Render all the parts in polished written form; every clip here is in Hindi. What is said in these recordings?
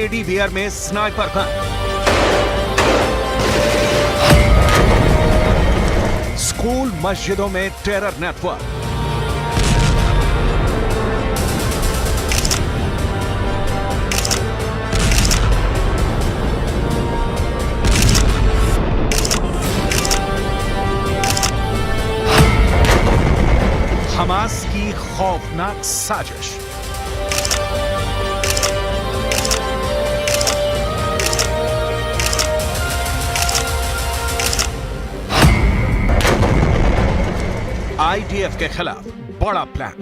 टेडी बियर में स्नाइपर गन, स्कूल मस्जिदों में टेरर नेटवर्क, हमास की खौफनाक साजिश। आईडीएफ के खिलाफ बड़ा प्लान।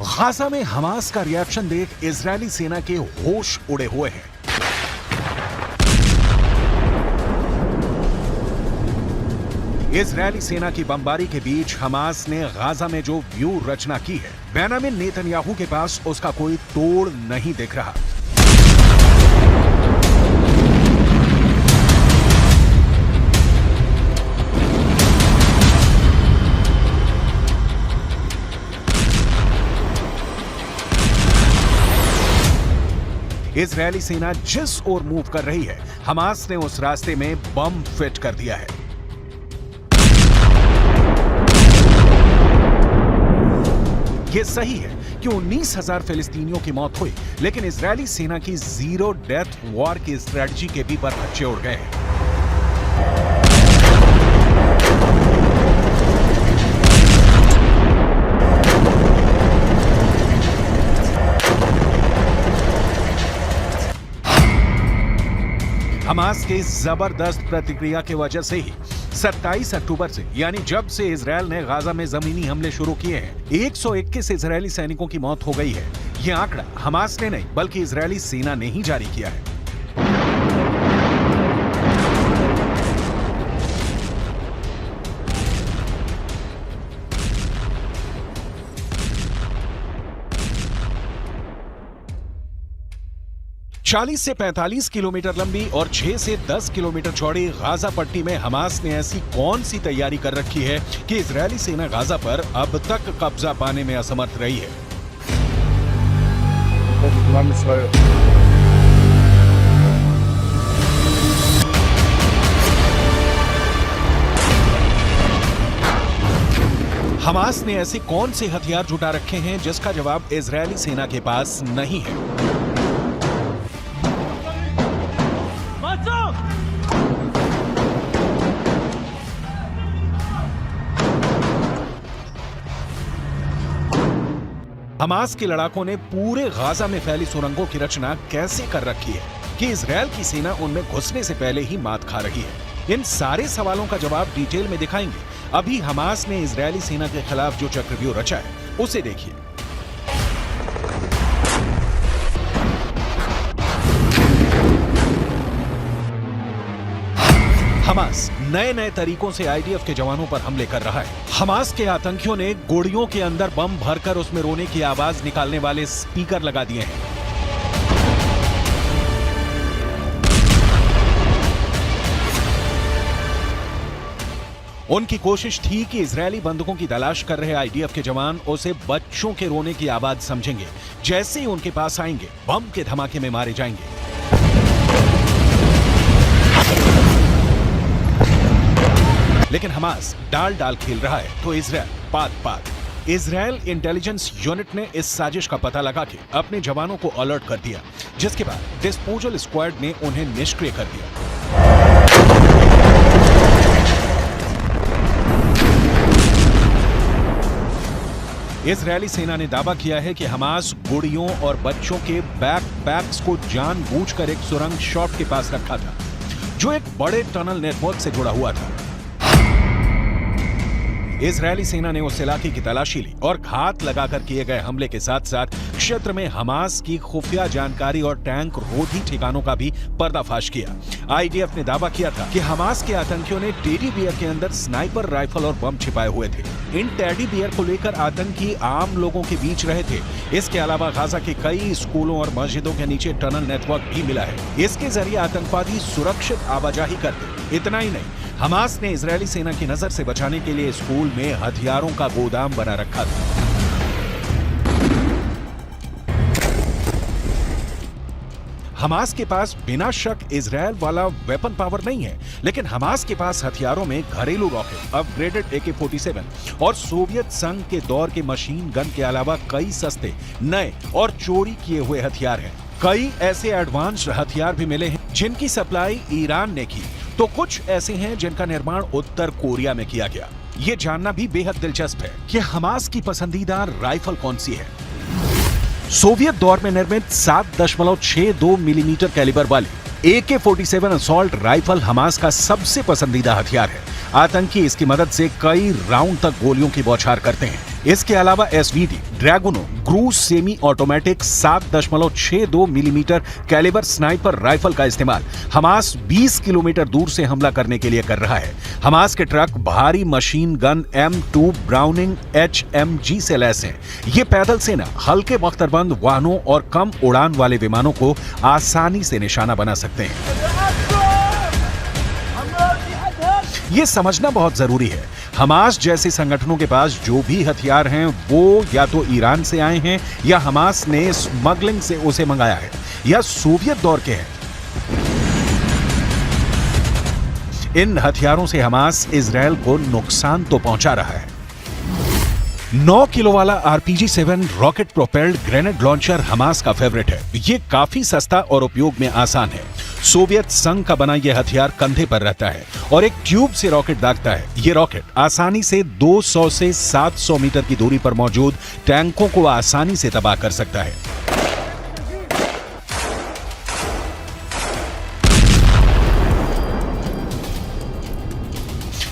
गाजा में हमास का रिएक्शन देख इजरायली सेना के होश उड़े हुए हैं। इजरायली सेना की बमबारी के बीच हमास ने गाजा में जो व्यू रचना की है, बेंजामिन नेतन्याहू के पास उसका कोई तोड़ नहीं दिख रहा। इजरायली सेना जिस ओर मूव कर रही है, हमास ने उस रास्ते में बम फिट कर दिया है। यह सही है कि 19,000 फिलिस्तीनियों की मौत हुई, लेकिन इजरायली सेना की जीरो डेथ वॉर की स्ट्रेटजी के भी परखच्चे उड़ गए हैं। हमास के जबरदस्त प्रतिक्रिया की वजह से ही 27 अक्टूबर से, यानी जब से इजरायल ने गाजा में जमीनी हमले शुरू किए हैं, 121 इजरायली सैनिकों की मौत हो गई है। यह आंकड़ा हमास ने नहीं बल्कि इजरायली सेना ने ही जारी किया है। चालीस से 45 किलोमीटर लंबी और 6 से 10 किलोमीटर चौड़ी गाजा पट्टी में हमास ने ऐसी कौन सी तैयारी कर रखी है कि इजरायली सेना गाजा पर अब तक कब्जा पाने में असमर्थ रही है। हमास ने ऐसे कौन से हथियार जुटा रखे हैं जिसका जवाब इजरायली सेना के पास नहीं है। हमास के लड़ाकों ने पूरे गाजा में फैली सुरंगों की रचना कैसे कर रखी है कि इजरायल की सेना उनमें घुसने से पहले ही मात खा रही है। इन सारे सवालों का जवाब डिटेल में दिखाएंगे। अभी हमास ने इजरायली सेना के खिलाफ जो चक्रव्यूह रचा है, उसे देखिए। हमास नए नए तरीकों से आईडीएफ के जवानों पर हमले कर रहा है। हमास के आतंकियों ने गोलियों के अंदर बम भरकर उसमें रोने की आवाज निकालने वाले स्पीकर लगा दिए हैं। उनकी कोशिश थी कि इजरायली बंदूकों की तलाश कर रहे आईडीएफ के जवान उसे बच्चों के रोने की आवाज समझेंगे। जैसे ही उनके पास आएंगे, बम के धमाके में मारे जाएंगे। लेकिन हमास डाल डाल खेल रहा है तो इजरायल पात पात। इजरायल इंटेलिजेंस यूनिट ने इस साजिश का पता लगा के अपने जवानों को अलर्ट कर दिया, जिसके बाद डिस्पोजल स्क्वाड ने उन्हें निष्क्रिय कर दिया। इजरायली सेना ने दावा किया है कि हमास गुड़ियों और बच्चों के बैकपैक्स को जानबूझकर एक सुरंग शॉप के पास रखा था, जो एक बड़े टनल नेटवर्क से जुड़ा हुआ था। इजरायली सेना ने उस इलाके की तलाशी ली और घात लगाकर किए गए हमले के साथ साथ क्षेत्र में हमास की खुफिया जानकारी और टैंक रोधी ठिकानों का भी पर्दाफाश किया। आईडीएफ ने दावा किया था कि हमास के आतंकियों ने टेडी बियर के अंदर स्नाइपर राइफल और बम छिपाए हुए थे। इन टेडी बियर को लेकर आतंकी आम लोगों के बीच रहे थे। इसके अलावा गाजा के कई स्कूलों और मस्जिदों के नीचे टनल नेटवर्क भी मिला है। इसके जरिए आतंकवादी सुरक्षित आवाजाही करते। इतना ही नहीं, हमास ने इजरायली सेना की नजर से बचाने के लिए स्कूल में हथियारों का गोदाम बना रखा था। हमास के पास बिना शक इजरायल वाला वेपन पावर नहीं है, लेकिन हमास के पास हथियारों में घरेलू रॉकेट, अपग्रेडेड AK-47 और सोवियत संघ के दौर के मशीन गन के अलावा कई सस्ते, नए और चोरी किए हुए हथियार हैं। कई ऐसे एडवांस्ड हथियार भी मिले हैं जिनकी सप्लाई ईरान ने की, तो कुछ ऐसे हैं जिनका निर्माण उत्तर कोरिया में किया गया। ये जानना भी बेहद दिलचस्प है कि हमास की पसंदीदा राइफल कौन सी है। सोवियत दौर में निर्मित 7.62 मिलीमीटर कैलिबर वाली AK-47 असॉल्ट राइफल हमास का सबसे पसंदीदा हथियार है। आतंकी इसकी मदद से कई राउंड तक गोलियों की बौछार करते हैं। इसके अलावा SVD, ड्रैगुनो, क्रूज semi automatic 7.62 millimetre calibre sniper rifle का इस्तेमाल हमास 20 किलोमीटर दूर से हमला करने के लिए कर रहा है। हमास के ट्रक भारी machine gun M2 browning HMG से लैस हैं। ये पैदल सेना हल्के बख्तरबंद वाहनों और कम उड़ान वाले विमानों को आसानी से निशाना बना सकते हैं। ये समझना बहुत जरूरी है, हमास जैसे संगठनों के पास जो भी हथियार हैं वो या तो ईरान से आए हैं या हमास ने स्मगलिंग से उसे मंगाया है या सोवियत दौर के हैं। इन हथियारों से हमास इजरायल को नुकसान तो पहुंचा रहा है। 9 किलो वाला RPG-7 rocket propelled grenade launcher Hamas का फेवरेट है। ये काफी सस्ता और उपयोग में आसान है। सोवियत संघ का बना यह हथियार कंधे पर रहता है और एक ट्यूब से रॉकेट दागता है। यह रॉकेट आसानी से 200 से 700 मीटर की दूरी पर मौजूद टैंकों को आसानी से तबाह कर सकता है।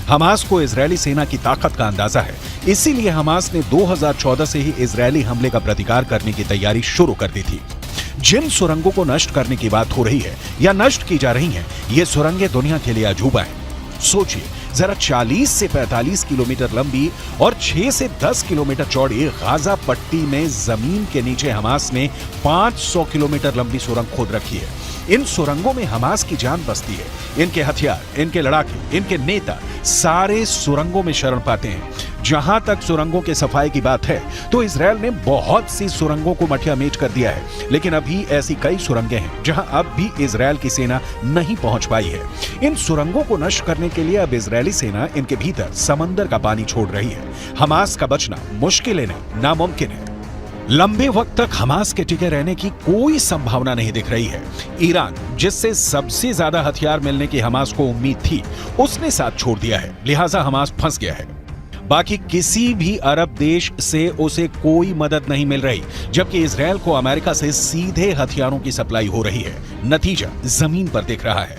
हमास को इजरायली सेना की ताकत का अंदाजा है, इसीलिए हमास ने 2014 से ही इजरायली हमले का प्रतिकार करने की तैयारी शुरू कर दी थी। जिन सुरंगों को नष्ट करने की बात हो रही है या नष्ट की जा रही हैं, ये सुरंगें दुनिया के लिए अजूबा हैं। सोचिए जरा, 40 से 45 किलोमीटर लंबी और 6 से 10 किलोमीटर चौड़ी गाजा पट्टी में जमीन के नीचे हमास ने 500 किलोमीटर लंबी सुरंग खोद रखी है। इन सुरंगों में हमास की जान बसती है। इनके हथियार, इनके लड़ाके, इनके नेता सारे सुरंगों में शरण पाते हैं। जहां तक सुरंगों के सफाई की बात है तो इजरायल ने बहुत सी सुरंगों को मटिया मेट कर दिया है, लेकिन अभी ऐसी कई सुरंगें हैं जहां अब भी इजरायल की सेना नहीं पहुंच पाई है। इन सुरंगों को नष्ट करने के लिए अब इजरायली सेना इनके भीतर समंदर का पानी छोड़ रही है। हमास का बचना मुश्किल नहीं, नामुमकिन है। लंबे वक्त तक हमास के टिके रहने की कोई संभावना नहीं दिख रही है। ईरान, जिससे सबसे ज्यादा हथियार मिलने की हमास को उम्मीद थी, उसने साथ छोड़ दिया है, लिहाजा हमास फंस गया है। बाकी किसी भी अरब देश से उसे कोई मदद नहीं मिल रही, जबकि इजरायल को अमेरिका से सीधे हथियारों की सप्लाई हो रही है। नतीजा जमीन पर दिख रहा है।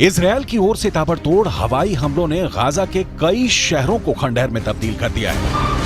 इजरायल की ओर से ताबड़तोड़ हवाई हमलों ने गाजा के कई शहरों को खंडहर में तब्दील कर दिया है।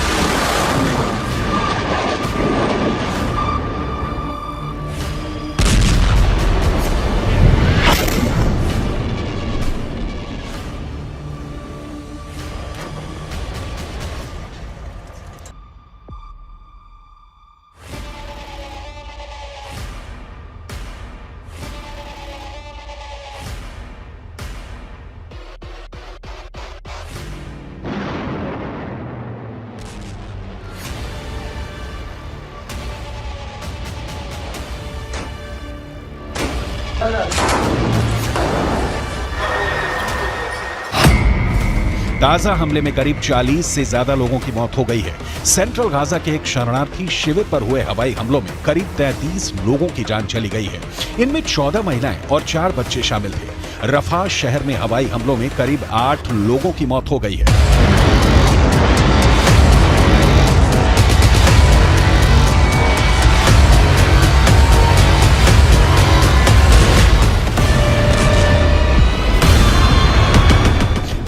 गाजा हमले में करीब 40 से ज्यादा लोगों की मौत हो गई है। सेंट्रल गाजा के एक शरणार्थी शिविर पर हुए हवाई हमलों में करीब 33 लोगों की जान चली गई है। इनमें 14 महिलाएं और 4 बच्चे शामिल थे। रफा शहर में हवाई हमलों में करीब 8 लोगों की मौत हो गई है।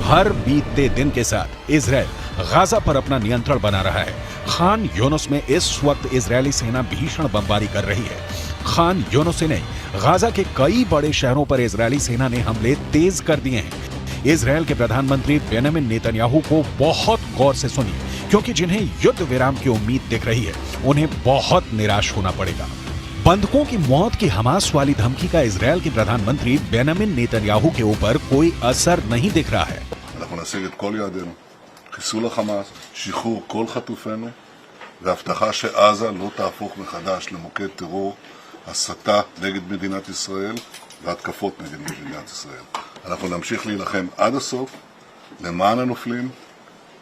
हर बीतते दिन के साथ इजराइल गाजा पर अपना नियंत्रण बना रहा है। खान यूनुस में इस वक्त इजरायली सेना भीषण बमबारी कर रही है। खान यूनुस से नहीं, गाजा के कई बड़े शहरों पर इजरायली सेना ने हमले तेज कर दिए हैं। इजरायल के प्रधानमंत्री बेंजामिन नेतन्याहू को बहुत गौर से सुनिए, क्योंकि जिन्हें युद्ध विराम की उम्मीद दिख रही है, उन्हें बहुत निराश होना पड़ेगा। बंधकों की मौत की हमास वाली धमकी का इजरायल के प्रधानमंत्री बेंजामिन नेतन्याहू के ऊपर कोई असर नहीं दिख रहा है। אנחנו נשיג את כל יעדינו, חיסול החמאס, שחרור כל חטופינו, והבטחה שעזה לא תהפוך מחדש למוקד טרור, הסתה נגד מדינת ישראל והתקפות נגד מדינת ישראל. אנחנו נמשיך להילחם עד הסוף למען הנופלים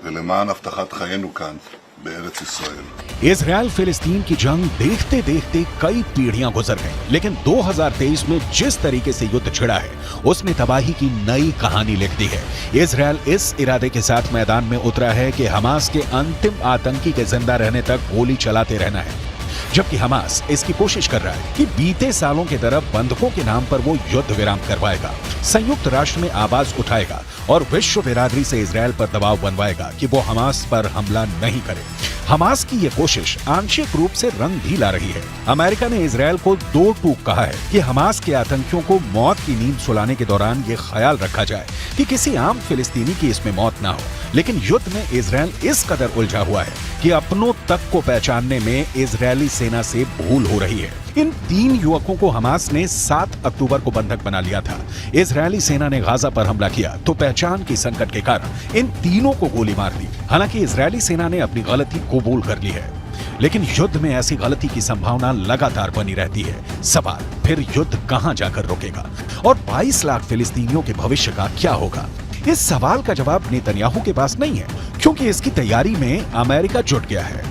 ולמען הבטחת חיינו כאן בארץ ישראל. इजरायल फिलिस्तीन की जंग देखते देखते कई पीढ़ियां गुजर गईं, लेकिन 2023 में जिस तरीके से युद्ध छिड़ा है, उसने तबाही की नई कहानी लिख दी है। इजरायल इस इरादे के साथ मैदान में उतरा है कि हमास के अंतिम आतंकी के जिंदा रहने तक गोली चलाते रहना है, जबकि हमास इसकी कोशिश कर रहा है कि बीते सालों की तरफ बंधकों के नाम पर वो युद्ध विराम करवाएगा, संयुक्त राष्ट्र में आवाज उठाएगा और विश्व बिरादरी से इजरायल पर दबाव बनवाएगा कि वो हमास पर हमला नहीं करे। हमास की ये कोशिश आंशिक रूप से रंग भी ला रही है। अमेरिका ने इजरायल को दो टूक कहा है कि हमास के आतंकियों को मौत की नींद सुलाने के दौरान ये ख्याल रखा जाए कि किसी आम फिलिस्तीनी की इसमें मौत ना हो। लेकिन युद्ध में इजरायल इस कदर उलझा हुआ है कि अपनों तक को पहचानने में इजरायली सेना से भूल हो रही है। इन 3 युवकों को हमास ने 7 अक्टूबर को बंधक बना लिया था। इजरायली सेना ने गाजा पर हमला किया तो पहचान की संकट के कारण इन तीनों को गोली मार दी। हालांकि इजरायली सेना ने अपनी गलती कबूल कर ली है, लेकिन युद्ध में ऐसी गलती की संभावना लगातार बनी रहती है। सवाल फिर युद्ध कहां जाकर रुकेगा और 22 लाख फिलिस्तीनियों के भविष्य का क्या होगा? इस सवाल का जवाब नेतन्याहू के पास नहीं है, क्योंकि इसकी तैयारी में अमेरिका जुट गया है।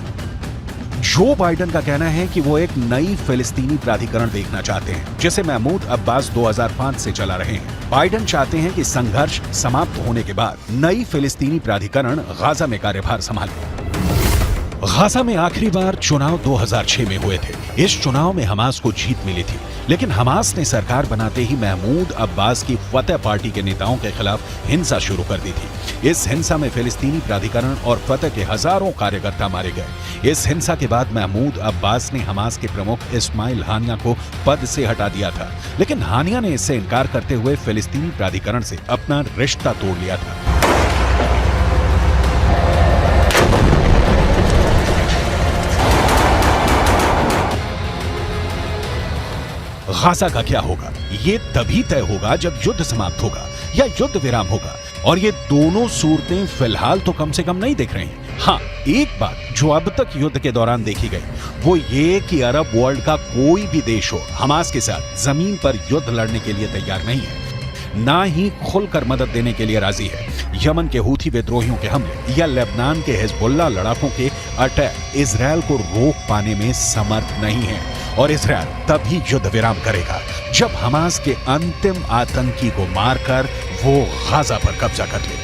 जो बाइडेन का कहना है कि वो एक नई फिलिस्तीनी प्राधिकरण देखना चाहते हैं, जिसे महमूद अब्बास 2005 से चला रहे हैं। बाइडेन चाहते हैं कि संघर्ष समाप्त होने के बाद नई फिलिस्तीनी प्राधिकरण गाजा में कार्यभार संभाले। गाजा में आखिरी बार चुनाव 2006 में हुए थे। इस चुनाव में हमास को जीत मिली थी, लेकिन हमास ने सरकार बनाते ही महमूद अब्बास की फतह पार्टी के नेताओं के खिलाफ हिंसा शुरू कर दी थी। इस हिंसा में फिलिस्तीनी प्राधिकरण और फतह के हजारों कार्यकर्ता मारे गए। इस हिंसा के बाद महमूद अब्बास ने हमास के प्रमुख इस्माइल हानिया को पद से हटा दिया था, लेकिन हानिया ने इससे इनकार करते हुए फिलिस्तीनी प्राधिकरण से अपना रिश्ता तोड़ लिया था। गाजा का क्या होगा, ये तभी तय होगा जब युद्ध समाप्त होगा या युद्ध विराम होगा, और ये दोनों सूरतें फिलहाल तो कम से कम नहीं दिख रही हैं। हाँ, एक बात जो अब तक युद्ध के दौरान देखी गई, वो ये कि अरब वर्ल्ड का कोई भी देश हो हमास के साथ जमीन पर युद्ध लड़ने के लिए तैयार नहीं है, ना ही खुलकर मदद देने के लिए राजी है। यमन के हूथी विद्रोहियों के हमले या लेबनान के हिजबुल्लाह लड़ाकों के अटैक इजरायल को रोक पाने में समर्थ नहीं है, और इजरायल तभी युद्ध विराम करेगा जब हमास के अंतिम आतंकी को मारकर वो गाजा पर कब्जा कर ले।